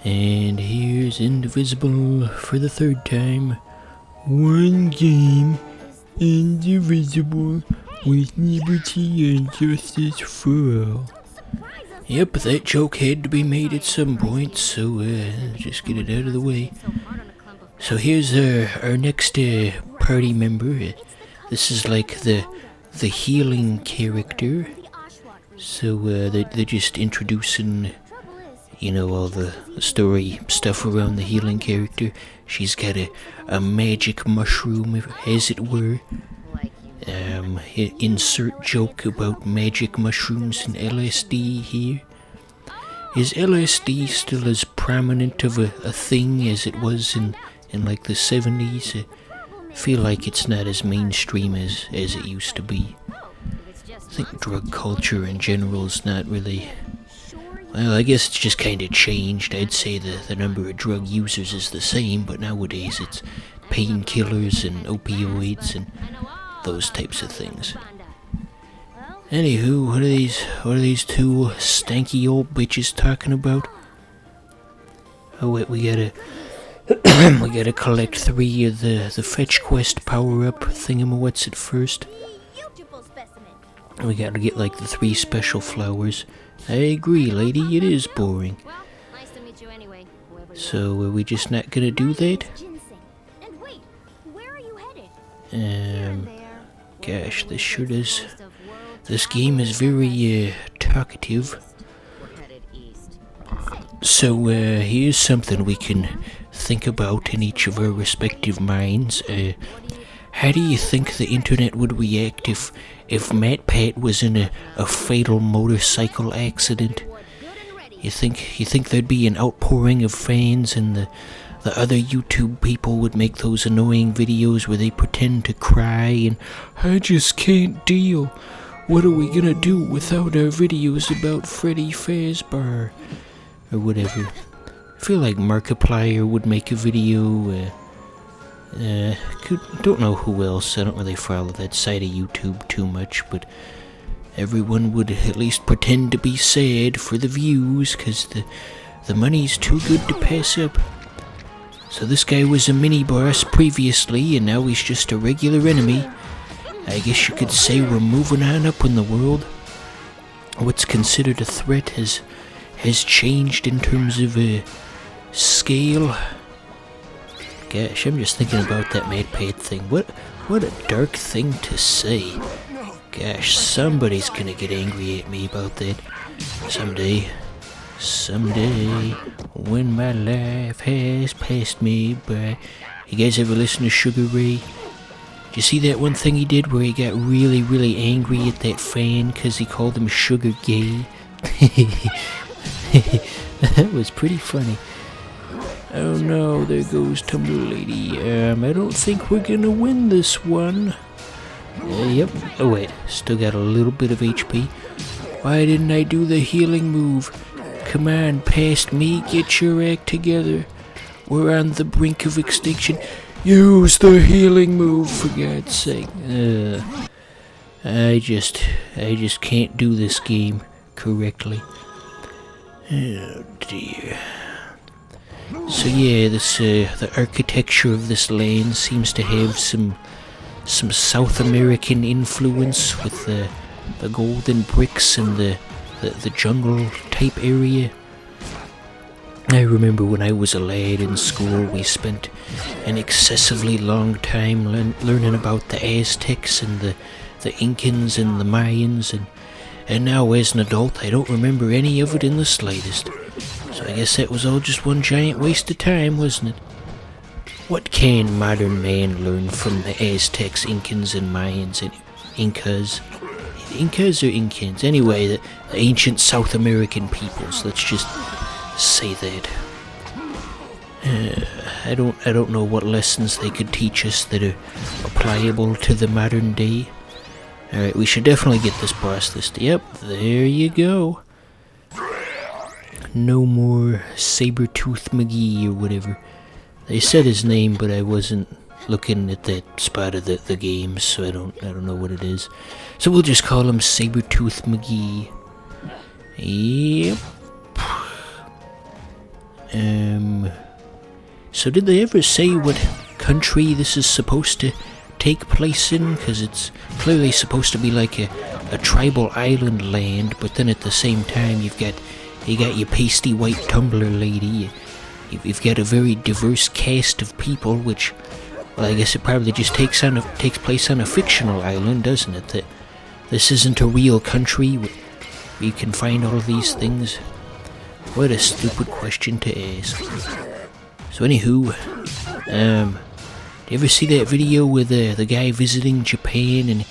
And here's Indivisible for the third time. One game, Indivisible, with liberty and justice for all. Yep, that joke had to be made at some point, so just get it out of the way. So here's our next party member. This is like the healing character. So they're just introducing, all the story stuff around the healing character. She's got a magic mushroom, as it were. Insert joke about magic mushrooms and LSD here. Is LSD still as prominent of a thing as it was in like the 70s? I feel like it's not as mainstream as it used to be. I think drug culture in general is not really... Well, I guess it's just kind of changed. I'd say the number of drug users is the same, but nowadays it's painkillers and opioids and those types of things. Anywho, what are these two stanky old bitches talking about? Oh wait, we gotta collect 3 of the fetch quest power-up thingamawhats at first. We gotta get like the 3 special flowers. I agree, lady, it is boring. So are we just not gonna do that? Gosh, this sure does. This game is very talkative. So here's something we can think about in each of our respective minds. How do you think the internet would react if MatPat was in a fatal motorcycle accident? You think there'd be an outpouring of fans, and the other YouTube people would make those annoying videos where they pretend to cry and I just can't deal. What are we gonna do without our videos about Freddy Fazbear? Or whatever. I feel like Markiplier would make a video. Don't know who else. I don't really follow that side of YouTube too much, but everyone would at least pretend to be sad for the views, cause the money's too good to pass up. So this guy was a mini-boss previously, and now he's just a regular enemy. I guess you could say we're moving on up in the world. What's considered a threat has changed in terms of scale. Gosh, I'm just thinking about that MatPat thing. What a dark thing to say. Gosh, somebody's gonna get angry at me about that someday. Someday, when my life has passed me by. You guys ever listen to Sugar Ray? Did you see that one thing he did where he got really, really angry at that fan because he called him Sugar Gay? That was pretty funny. Oh no, there goes Tumblr Lady. I don't think we're gonna win this one. Yep. Oh wait, still got a little bit of HP. Why didn't I do the healing move? Come on, past me, get your act together. We're on the brink of extinction. Use the healing move, for God's sake. I just can't do this game correctly. Oh dear. So yeah, this the architecture of this land seems to have some South American influence with the golden bricks and the jungle type area. I remember when I was a lad in school, we spent an excessively long time learning about the Aztecs and the Incans and the Mayans, and now as an adult I don't remember any of it in the slightest. So I guess that was all just one giant waste of time, wasn't it? What can modern man learn from the Aztecs, Incans, and Mayans and Incas? Incas or Incans? Anyway, the ancient South American peoples, let's just say that. I don't know what lessons they could teach us that are applicable to the modern day. Alright, we should definitely get this boss this day. Yep, there you go. No more Sabertooth McGee or whatever. They said his name, but I wasn't looking at that spot of the game, so I don't know what it is. So we'll just call him Sabertooth McGee. Yep. So did they ever say what country this is supposed to take place in? Because it's clearly supposed to be like a tribal island land, but then at the same time you got your pasty white tumbler lady. You've got a very diverse cast of people, which, well, I guess it probably just takes place on a fictional island, doesn't it? That this isn't a real country where you can find all of these things. What a stupid question to ask. So anywho, do you ever see that video with the guy visiting Japan and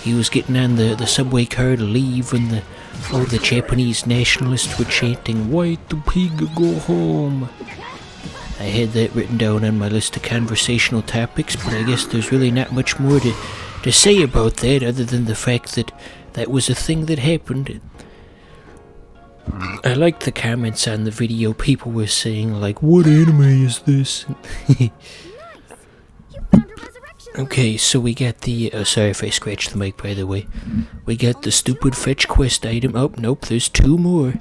he was getting on the subway car to leave when all the Japanese nationalists were chanting, "Why the pig go home?" I had that written down on my list of conversational topics, but I guess there's really not much more to say about that other than the fact that that was a thing that happened. I liked the comments on the video. People were saying, like, "What anime is this?" Okay, so we got the, sorry if I scratched the mic by the way. We got the stupid fetch quest item. Oh, nope, there's 2 more.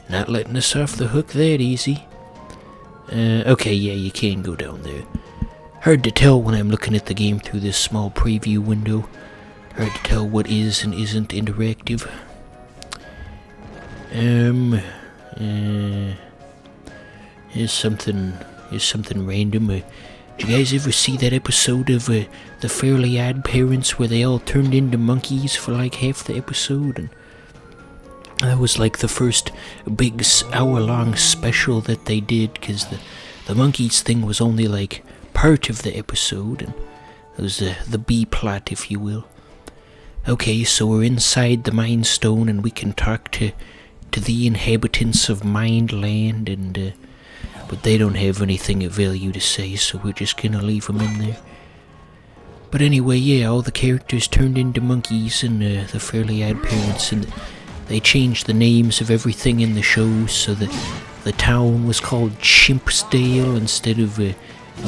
Not letting us off the hook that easy. Okay, yeah, you can go down there. Hard to tell when I'm looking at the game through this small preview window. Hard to tell what is and isn't interactive. Here's something random. Did you guys ever see that episode of The Fairly Odd Parents where they all turned into monkeys for like half the episode? And that was like the first big hour-long special that they did, because the monkeys thing was only like part of the episode, and it was the B-plot, if you will. Okay, so we're inside the Mind Stone, and we can talk to the inhabitants of Mind Land, and but they don't have anything of value to say, so we're just gonna leave them in there. But anyway, yeah, all the characters turned into monkeys in The Fairly Odd Parents, and they changed the names of everything in the show, so that the town was called Chimpsdale instead of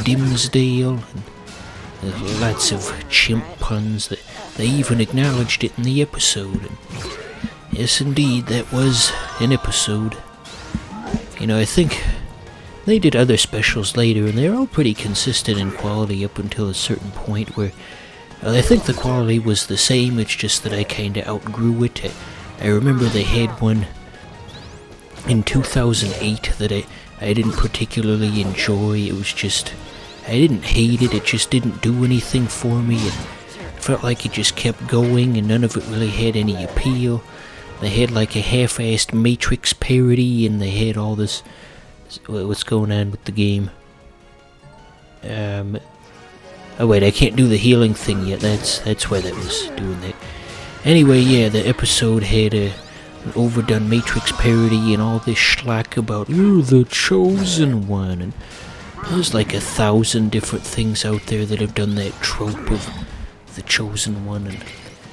Dimsdale, and lots of chimp puns. That they even acknowledged it in the episode. And yes, indeed, that was an episode. You know, I think they did other specials later, and they're all pretty consistent in quality up until a certain point where I think the quality was the same, it's just that I kinda outgrew it. I remember they had one in 2008 that I didn't particularly enjoy. It was just, I didn't hate it, it just didn't do anything for me. It felt like it just kept going and none of it really had any appeal. They had like a half-assed Matrix parody, and they had all this, what's going on with the game? Oh wait, I can't do the healing thing yet, that's why that was doing that. Anyway, yeah, the episode had an overdone Matrix parody and all this schlock about, "You're the chosen one," and there's like 1,000 different things out there that have done that trope of the chosen one, and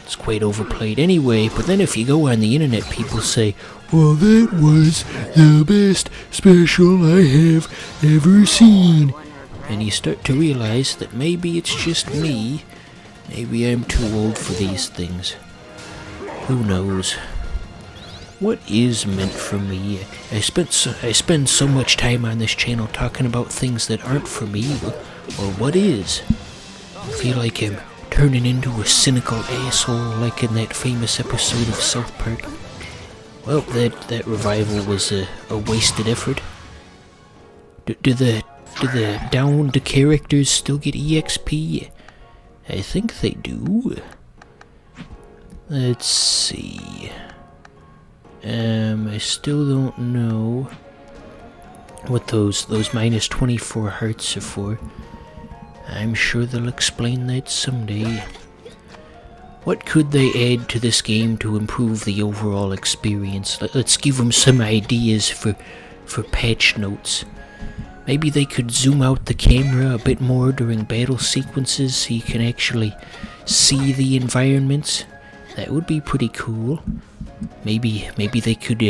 it's quite overplayed anyway. But then if you go on the internet, people say, "Well, that was the best special I have ever seen." And you start to realize that maybe it's just me. Maybe I'm too old for these things. Who knows? What is meant for me? I spend so much time on this channel talking about things that aren't for me. Or what is? I feel like I'm turning into a cynical asshole like in that famous episode of South Park. Well, that revival was a wasted effort. Do the downed characters still get EXP? I think they do. Let's see. I still don't know what those minus 24 hearts are for. I'm sure they'll explain that someday. What could they add to this game to improve the overall experience? Let's give them some ideas for patch notes. Maybe they could zoom out the camera a bit more during battle sequences so you can actually see the environments. That would be pretty cool. Maybe they could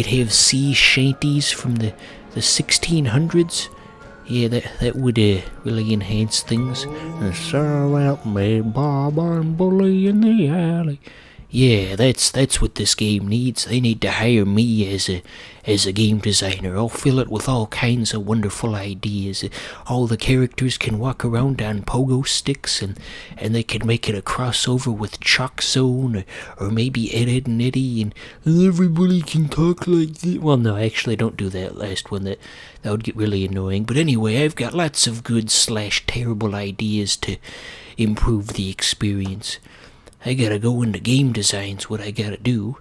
have sea shanties from the 1600s. Yeah, that would really enhance things. So help me, Bob, I'm bully in the alley. Yeah, that's what this game needs. They need to hire me as a game designer. I'll fill it with all kinds of wonderful ideas. All the characters can walk around on pogo sticks, and they can make it a crossover with Chalk Zone, or maybe Ed and Eddie, and everybody can talk like this. Well, no, actually, don't do that last one. That would get really annoying. But anyway, I've got lots of good / terrible ideas to improve the experience. I gotta go into game design's what I gotta do.